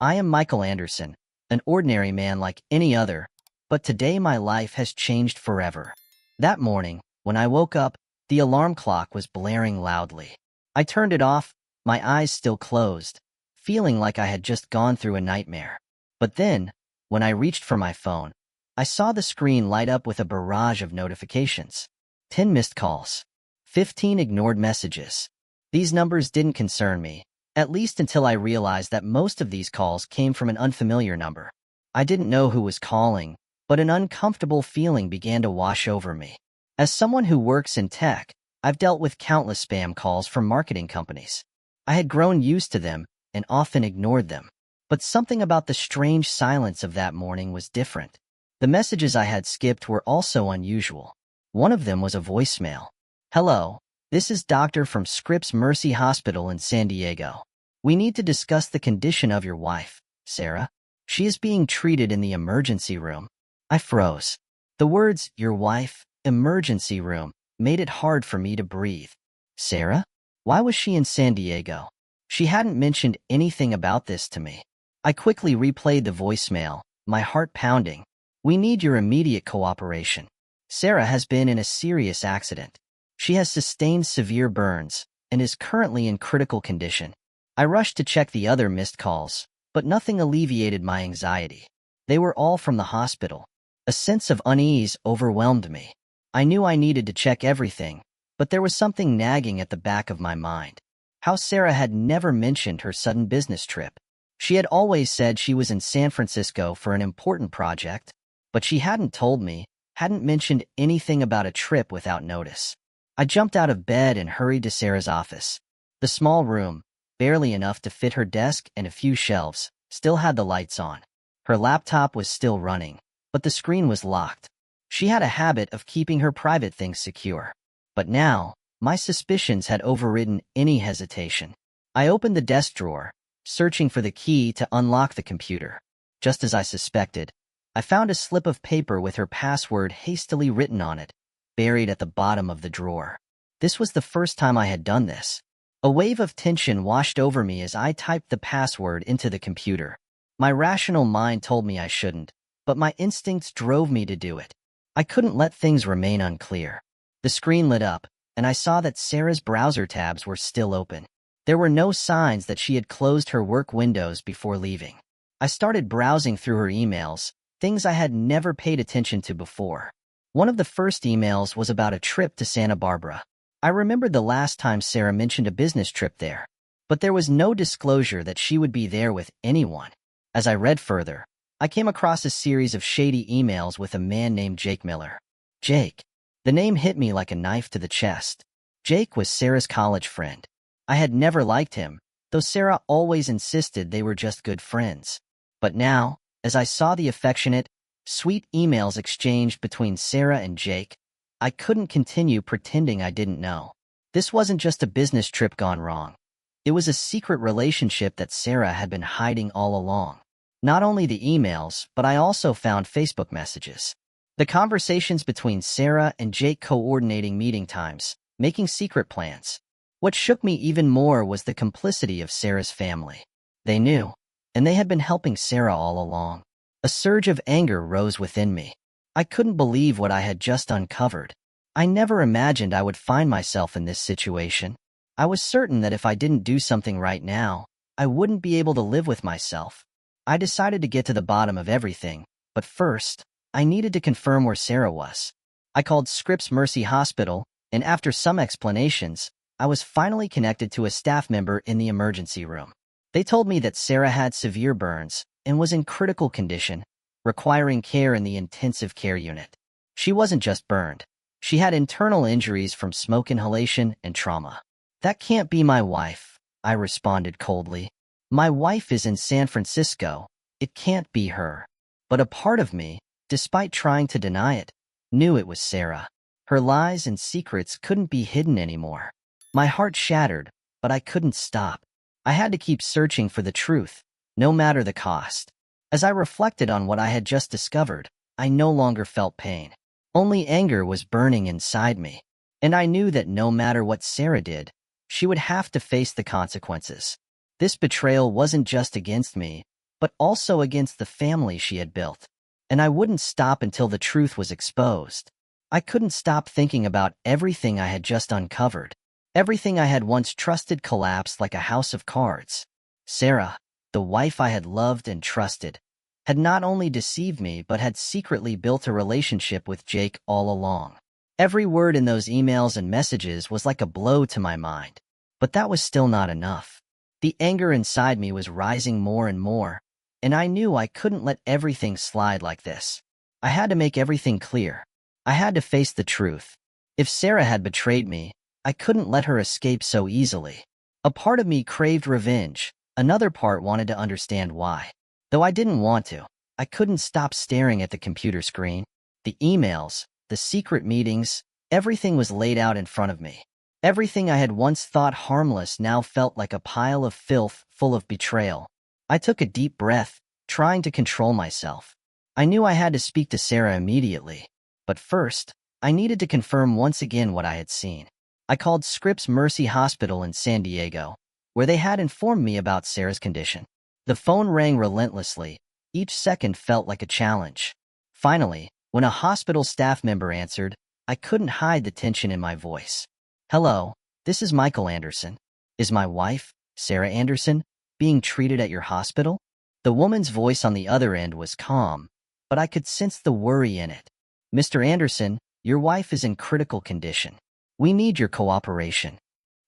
I am Michael Anderson, an ordinary man like any other, but today my life has changed forever. That morning, when I woke up, the alarm clock was blaring loudly. I turned it off, my eyes still closed, feeling like I had just gone through a nightmare. But then, when I reached for my phone, I saw the screen light up with a barrage of notifications. 10 missed calls. 15 ignored messages. These numbers didn't concern me, at least until I realized that most of these calls came from an unfamiliar number. I didn't know who was calling, but an uncomfortable feeling began to wash over me. As someone who works in tech, I've dealt with countless spam calls from marketing companies. I had grown used to them and often ignored them. But something about the strange silence of that morning was different. The messages I had skipped were also unusual. One of them was a voicemail. "Hello, this is Doctor from Scripps Mercy Hospital in San Diego. We need to discuss the condition of your wife, Sarah. She is being treated in the emergency room." I froze. The words, "your wife, emergency room," made it hard for me to breathe. Sarah? Why was she in San Diego? She hadn't mentioned anything about this to me. I quickly replayed the voicemail, my heart pounding. "We need your immediate cooperation. Sarah has been in a serious accident. She has sustained severe burns and is currently in critical condition." I rushed to check the other missed calls, but nothing alleviated my anxiety. They were all from the hospital. A sense of unease overwhelmed me. I knew I needed to check everything, but there was something nagging at the back of my mind. How Sarah had never mentioned her sudden business trip. She had always said she was in San Francisco for an important project, but she hadn't told me, hadn't mentioned anything about a trip without notice. I jumped out of bed and hurried to Sarah's office. The small room, barely enough to fit her desk and a few shelves, still had the lights on. Her laptop was still running, but the screen was locked. She had a habit of keeping her private things secure. But now, my suspicions had overridden any hesitation. I opened the desk drawer, searching for the key to unlock the computer. Just as I suspected, I found a slip of paper with her password hastily written on it, buried at the bottom of the drawer. This was the first time I had done this. A wave of tension washed over me as I typed the password into the computer. My rational mind told me I shouldn't, but my instincts drove me to do it. I couldn't let things remain unclear. The screen lit up, and I saw that Sarah's browser tabs were still open. There were no signs that she had closed her work windows before leaving. I started browsing through her emails, things I had never paid attention to before. One of the first emails was about a trip to Santa Barbara. I remembered the last time Sarah mentioned a business trip there, but there was no disclosure that she would be there with anyone. As I read further, I came across a series of shady emails with a man named Jake Miller. Jake. The name hit me like a knife to the chest. Jake was Sarah's college friend. I had never liked him, though Sarah always insisted they were just good friends. But now, as I saw the affectionate, sweet emails exchanged between Sarah and Jake, I couldn't continue pretending I didn't know. This wasn't just a business trip gone wrong. It was a secret relationship that Sarah had been hiding all along. Not only the emails, but I also found Facebook messages. The conversations between Sarah and Jake coordinating meeting times, making secret plans. What shook me even more was the complicity of Sarah's family. They knew, and they had been helping Sarah all along. A surge of anger rose within me. I couldn't believe what I had just uncovered. I never imagined I would find myself in this situation. I was certain that if I didn't do something right now, I wouldn't be able to live with myself. I decided to get to the bottom of everything, but first, I needed to confirm where Sarah was. I called Scripps Mercy Hospital, and after some explanations, I was finally connected to a staff member in the emergency room. They told me that Sarah had severe burns and was in critical condition, requiring care in the intensive care unit. She wasn't just burned. She had internal injuries from smoke inhalation and trauma. "That can't be my wife," I responded coldly. "My wife is in San Francisco. It can't be her." But a part of me, despite trying to deny it, knew it was Sarah. Her lies and secrets couldn't be hidden anymore. My heart shattered, but I couldn't stop. I had to keep searching for the truth, no matter the cost. As I reflected on what I had just discovered, I no longer felt pain. Only anger was burning inside me, and I knew that no matter what Sarah did, she would have to face the consequences. This betrayal wasn't just against me, but also against the family she had built. And I wouldn't stop until the truth was exposed. I couldn't stop thinking about everything I had just uncovered. Everything I had once trusted collapsed like a house of cards. Sarah, the wife I had loved and trusted, had not only deceived me but had secretly built a relationship with Jake all along. Every word in those emails and messages was like a blow to my mind. But that was still not enough. The anger inside me was rising more and more, and I knew I couldn't let everything slide like this. I had to make everything clear. I had to face the truth. If Sarah had betrayed me, I couldn't let her escape so easily. A part of me craved revenge. Another part wanted to understand why. Though I didn't want to, I couldn't stop staring at the computer screen. The emails, the secret meetings, everything was laid out in front of me. Everything I had once thought harmless now felt like a pile of filth full of betrayal. I took a deep breath, trying to control myself. I knew I had to speak to Sarah immediately. But first, I needed to confirm once again what I had seen. I called Scripps Mercy Hospital in San Diego, where they had informed me about Sarah's condition. The phone rang relentlessly. Each second felt like a challenge. Finally, when a hospital staff member answered, I couldn't hide the tension in my voice. "Hello, this is Michael Anderson. Is my wife, Sarah Anderson, being treated at your hospital?" The woman's voice on the other end was calm, but I could sense the worry in it. "Mr. Anderson, your wife is in critical condition. We need your cooperation."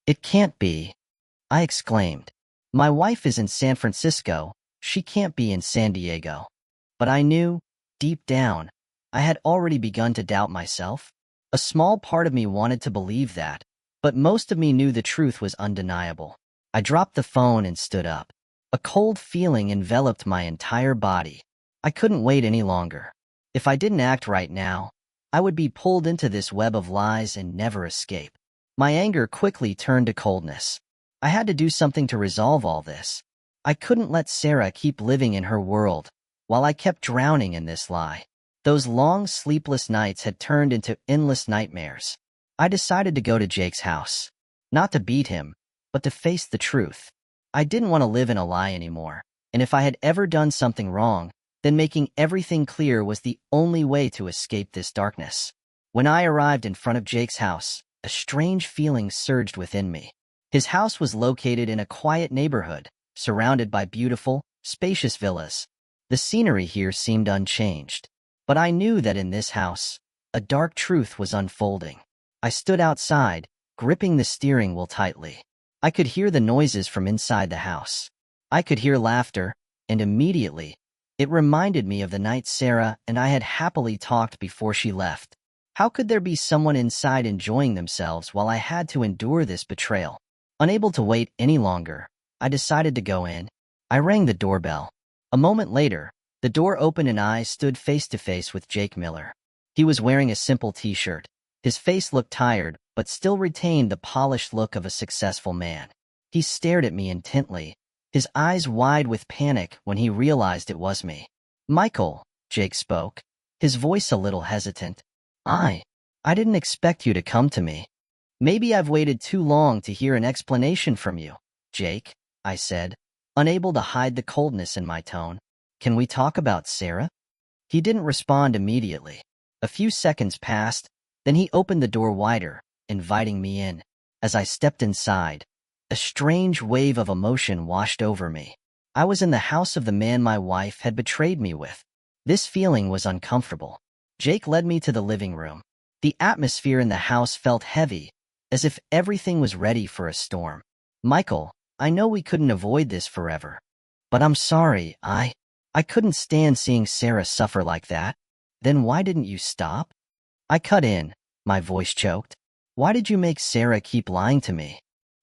"It can't be," I exclaimed. "My wife is in San Francisco. She can't be in San Diego." But I knew, deep down, I had already begun to doubt myself. A small part of me wanted to believe that, but most of me knew the truth was undeniable. I dropped the phone and stood up. A cold feeling enveloped my entire body. I couldn't wait any longer. If I didn't act right now, I would be pulled into this web of lies and never escape. My anger quickly turned to coldness. I had to do something to resolve all this. I couldn't let Sarah keep living in her world, while I kept drowning in this lie. Those long, sleepless nights had turned into endless nightmares. I decided to go to Jake's house. Not to beat him, but to face the truth. I didn't want to live in a lie anymore, and if I had ever done something wrong, then making everything clear was the only way to escape this darkness. When I arrived in front of Jake's house, a strange feeling surged within me. His house was located in a quiet neighborhood, surrounded by beautiful, spacious villas. The scenery here seemed unchanged. But I knew that in this house, a dark truth was unfolding. I stood outside, gripping the steering wheel tightly. I could hear the noises from inside the house. I could hear laughter, and immediately, it reminded me of the night Sarah and I had happily talked before she left. How could there be someone inside enjoying themselves while I had to endure this betrayal? Unable to wait any longer, I decided to go in. I rang the doorbell. A moment later, the door opened and I stood face to face with Jake Miller. He was wearing a simple t-shirt. His face looked tired, but still retained the polished look of a successful man. He stared at me intently, his eyes wide with panic when he realized it was me. "Michael," Jake spoke, his voice a little hesitant. I didn't expect you to come to me. Maybe I've waited too long to hear an explanation from you, Jake," I said, unable to hide the coldness in my tone. "Can we talk about Sarah?" He didn't respond immediately. A few seconds passed, then he opened the door wider, inviting me in. As I stepped inside, a strange wave of emotion washed over me. I was in the house of the man my wife had betrayed me with. This feeling was uncomfortable. Jake led me to the living room. The atmosphere in the house felt heavy, as if everything was ready for a storm. "Michael, I know we couldn't avoid this forever, but I'm sorry, I couldn't stand seeing Sarah suffer like that." "Then why didn't you stop?" I cut in, my voice choked. "Why did you make Sarah keep lying to me?"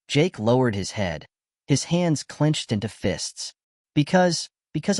Jake lowered his head, his hands clenched into fists. Because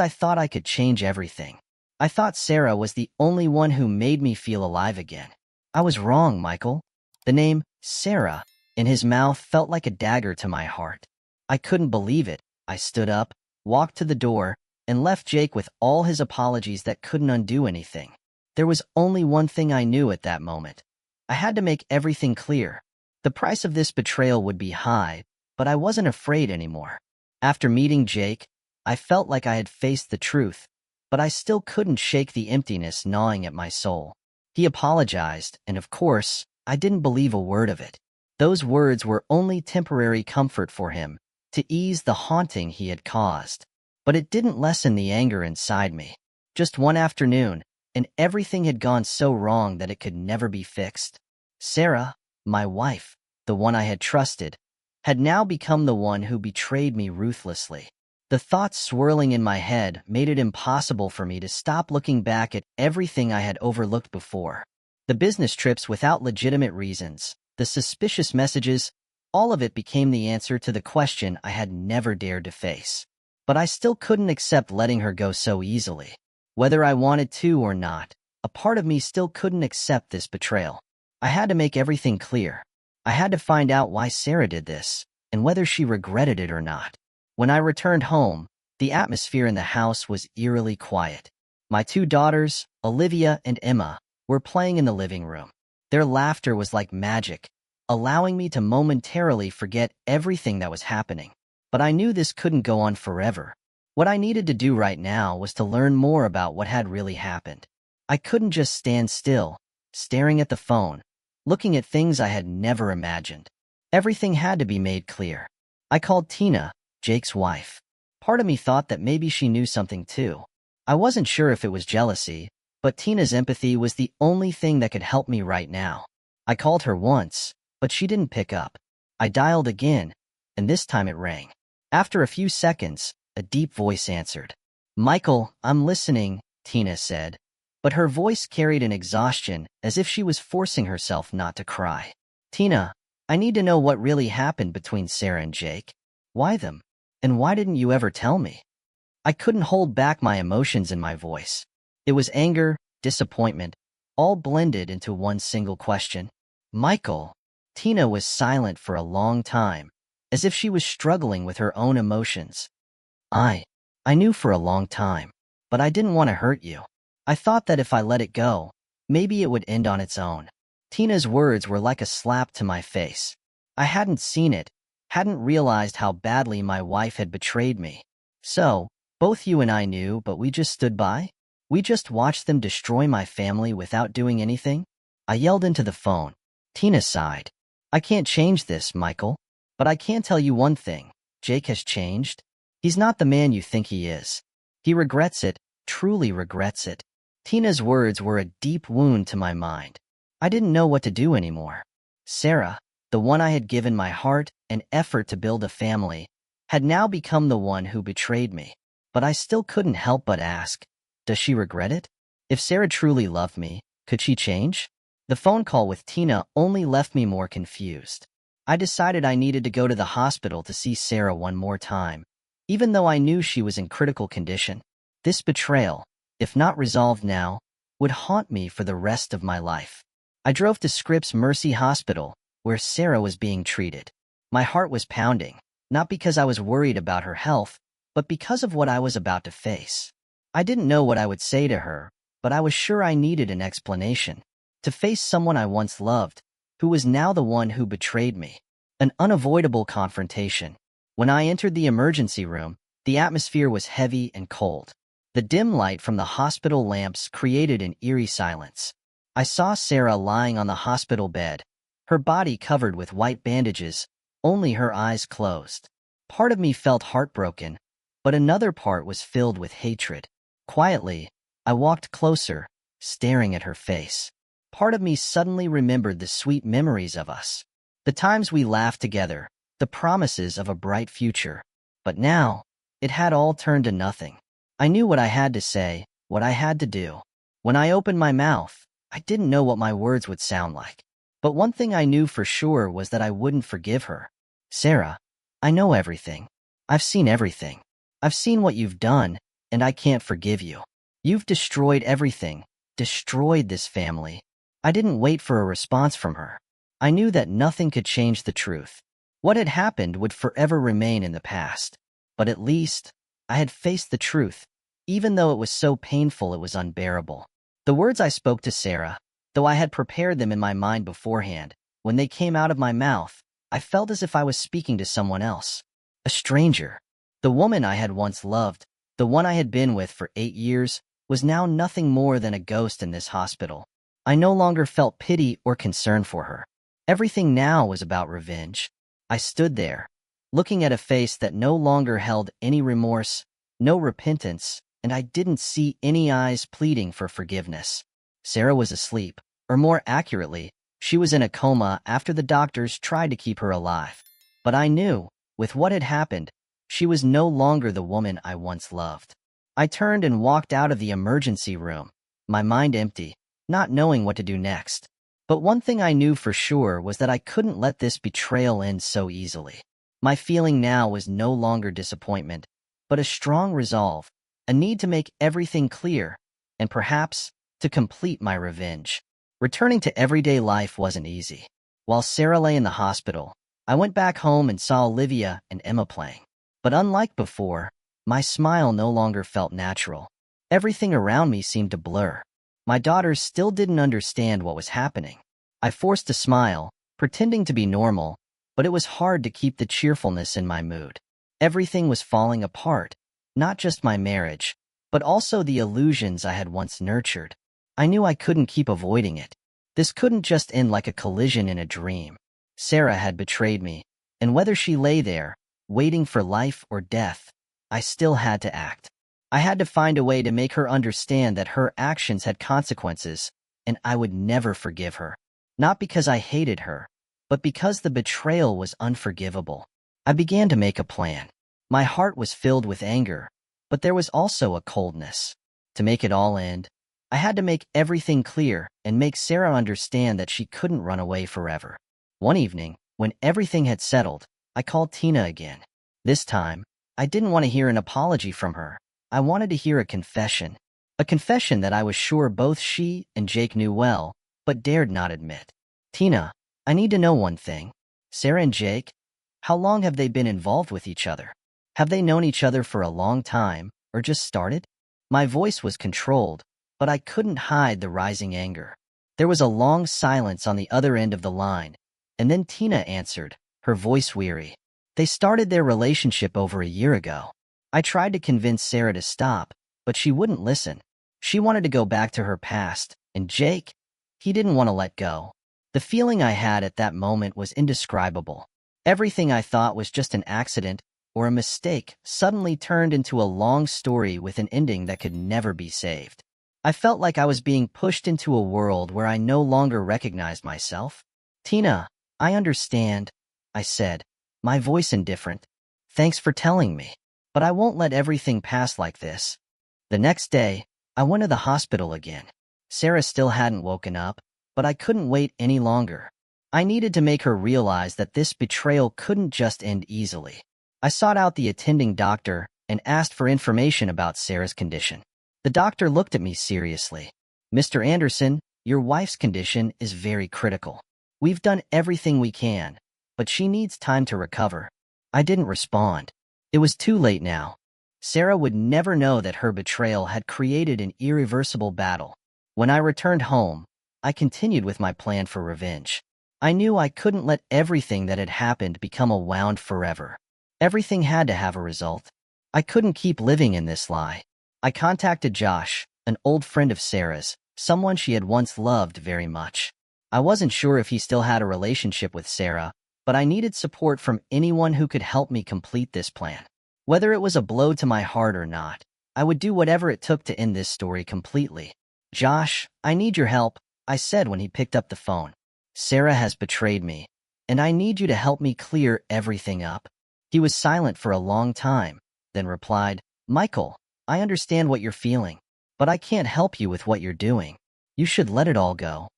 I thought I could change everything. I thought Sarah was the only one who made me feel alive again. I was wrong, Michael. The name, Sarah, in his mouth felt like a dagger to my heart. I couldn't believe it. I stood up, walked to the door, and left Jake with all his apologies that couldn't undo anything. There was only one thing I knew at that moment. I had to make everything clear. The price of this betrayal would be high, but I wasn't afraid anymore. After meeting Jake, I felt like I had faced the truth, but I still couldn't shake the emptiness gnawing at my soul. He apologized, and of course, I didn't believe a word of it. Those words were only temporary comfort for him, to ease the haunting he had caused. But it didn't lessen the anger inside me. Just one afternoon, and everything had gone so wrong that it could never be fixed. Sarah, my wife, the one I had trusted, had now become the one who betrayed me ruthlessly. The thoughts swirling in my head made it impossible for me to stop looking back at everything I had overlooked before. The business trips without legitimate reasons, the suspicious messages, all of it became the answer to the question I had never dared to face. But I still couldn't accept letting her go so easily. Whether I wanted to or not, a part of me still couldn't accept this betrayal. I had to make everything clear. I had to find out why Sarah did this, and whether she regretted it or not. When I returned home, the atmosphere in the house was eerily quiet. My two daughters, Olivia and Emma, were playing in the living room. Their laughter was like magic, allowing me to momentarily forget everything that was happening. But I knew this couldn't go on forever. What I needed to do right now was to learn more about what had really happened. I couldn't just stand still, staring at the phone, looking at things I had never imagined. Everything had to be made clear. I called Tina, Jake's wife. Part of me thought that maybe she knew something too. I wasn't sure if it was jealousy, but Tina's empathy was the only thing that could help me right now. I called her once, but she didn't pick up. I dialed again, and this time it rang. After a few seconds, a deep voice answered. "Michael, I'm listening," Tina said, but her voice carried an exhaustion as if she was forcing herself not to cry. "Tina, I need to know what really happened between Sarah and Jake. Why them? And why didn't you ever tell me?" I couldn't hold back my emotions in my voice. It was anger, disappointment, all blended into one single question. "Michael." Tina was silent for a long time, as if she was struggling with her own emotions. I knew for a long time, but I didn't want to hurt you. I thought that if I let it go, maybe it would end on its own." Tina's words were like a slap to my face. I hadn't seen it, hadn't realized how badly my wife had betrayed me. "So, both you and I knew, but we just stood by? We just watched them destroy my family without doing anything?" I yelled into the phone. Tina sighed. "I can't change this, Michael. But I can tell you one thing. Jake has changed. He's not the man you think he is. He regrets it, truly regrets it." Tina's words were a deep wound to my mind. I didn't know what to do anymore. Sarah, the one I had given my heart and effort to build a family, had now become the one who betrayed me. But I still couldn't help but ask, does she regret it? If Sarah truly loved me, could she change? The phone call with Tina only left me more confused. I decided I needed to go to the hospital to see Sarah one more time, even though I knew she was in critical condition. This betrayal, if not resolved now, would haunt me for the rest of my life. I drove to Scripps Mercy Hospital, where Sarah was being treated. My heart was pounding, not because I was worried about her health, but because of what I was about to face. I didn't know what I would say to her, but I was sure I needed an explanation. To face someone I once loved, who was now the one who betrayed me. An unavoidable confrontation. When I entered the emergency room, the atmosphere was heavy and cold. The dim light from the hospital lamps created an eerie silence. I saw Sarah lying on the hospital bed, her body covered with white bandages, only her eyes closed. Part of me felt heartbroken, but another part was filled with hatred. Quietly, I walked closer, staring at her face. Part of me suddenly remembered the sweet memories of us. The times we laughed together, the promises of a bright future. But now, it had all turned to nothing. I knew what I had to say, what I had to do. When I opened my mouth, I didn't know what my words would sound like. But one thing I knew for sure was that I wouldn't forgive her. "Sarah, I know everything. I've seen everything. I've seen what you've done, and I can't forgive you. You've destroyed everything, destroyed this family." I didn't wait for a response from her. I knew that nothing could change the truth. What had happened would forever remain in the past. But at least, I had faced the truth, even though it was so painful it was unbearable. The words I spoke to Sarah, though I had prepared them in my mind beforehand, when they came out of my mouth, I felt as if I was speaking to someone else. A stranger. The woman I had once loved, the one I had been with for 8 years, was now nothing more than a ghost in this hospital. I no longer felt pity or concern for her. Everything now was about revenge. I stood there, looking at a face that no longer held any remorse, no repentance, and I didn't see any eyes pleading for forgiveness. Sarah was asleep, or more accurately, she was in a coma after the doctors tried to keep her alive. But I knew, with what had happened, she was no longer the woman I once loved. I turned and walked out of the emergency room, my mind empty, not knowing what to do next. But one thing I knew for sure was that I couldn't let this betrayal end so easily. My feeling now was no longer disappointment, but a strong resolve, a need to make everything clear, and perhaps to complete my revenge. Returning to everyday life wasn't easy. While Sarah lay in the hospital, I went back home and saw Olivia and Emma playing. But unlike before, my smile no longer felt natural. Everything around me seemed to blur. My daughters still didn't understand what was happening. I forced a smile, pretending to be normal, but it was hard to keep the cheerfulness in my mood. Everything was falling apart, not just my marriage, but also the illusions I had once nurtured. I knew I couldn't keep avoiding it. This couldn't just end like a collision in a dream. Sarah had betrayed me, and whether she lay there, waiting for life or death, I still had to act. I had to find a way to make her understand that her actions had consequences, and I would never forgive her. Not because I hated her, but because the betrayal was unforgivable. I began to make a plan. My heart was filled with anger, but there was also a coldness. To make it all end, I had to make everything clear and make Sarah understand that she couldn't run away forever. One evening, when everything had settled, I called Tina again. This time, I didn't want to hear an apology from her. I wanted to hear a confession. A confession that I was sure both she and Jake knew well, but dared not admit. Tina, I need to know one thing. Sarah and Jake, how long have they been involved with each other? Have they known each other for a long time, or just started? My voice was controlled, but I couldn't hide the rising anger. There was a long silence on the other end of the line, and then Tina answered, her voice weary. They started their relationship over a year ago. I tried to convince Sarah to stop, but she wouldn't listen. She wanted to go back to her past, and Jake, he didn't want to let go. The feeling I had at that moment was indescribable. Everything I thought was just an accident or a mistake suddenly turned into a long story with an ending that could never be saved. I felt like I was being pushed into a world where I no longer recognized myself. Tina, I understand, I said, my voice indifferent. Thanks for telling me. But I won't let everything pass like this. The next day, I went to the hospital again. Sarah still hadn't woken up, but I couldn't wait any longer. I needed to make her realize that this betrayal couldn't just end easily. I sought out the attending doctor and asked for information about Sarah's condition. The doctor looked at me seriously. Mr. Anderson, your wife's condition is very critical. We've done everything we can, but she needs time to recover. I didn't respond. It was too late now. Sarah would never know that her betrayal had created an irreversible battle. When I returned home, I continued with my plan for revenge. I knew I couldn't let everything that had happened become a wound forever. Everything had to have a result. I couldn't keep living in this lie. I contacted Josh, an old friend of Sarah's, someone she had once loved very much. I wasn't sure if he still had a relationship with Sarah, but I needed support from anyone who could help me complete this plan. Whether it was a blow to my heart or not, I would do whatever it took to end this story completely. Josh, I need your help, I said when he picked up the phone. Sarah has betrayed me, and I need you to help me clear everything up. He was silent for a long time, then replied, Michael, I understand what you're feeling, but I can't help you with what you're doing. You should let it all go.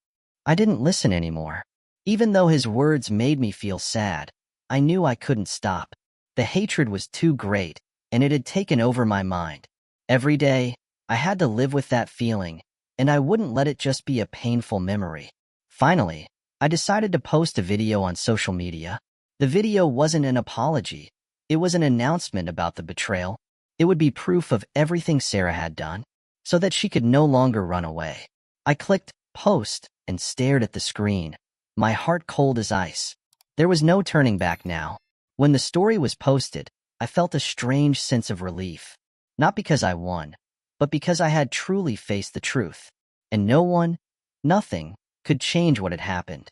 I didn't listen anymore. Even though his words made me feel sad, I knew I couldn't stop. The hatred was too great, and it had taken over my mind. Every day, I had to live with that feeling, and I wouldn't let it just be a painful memory. Finally, I decided to post a video on social media. The video wasn't an apology. It was an announcement about the betrayal. It would be proof of everything Sarah had done, so that she could no longer run away. I clicked post and stared at the screen, my heart cold as ice. There was no turning back now. When the story was posted, I felt a strange sense of relief, not because I won, but because I had truly faced the truth, and no one, nothing, could change what had happened.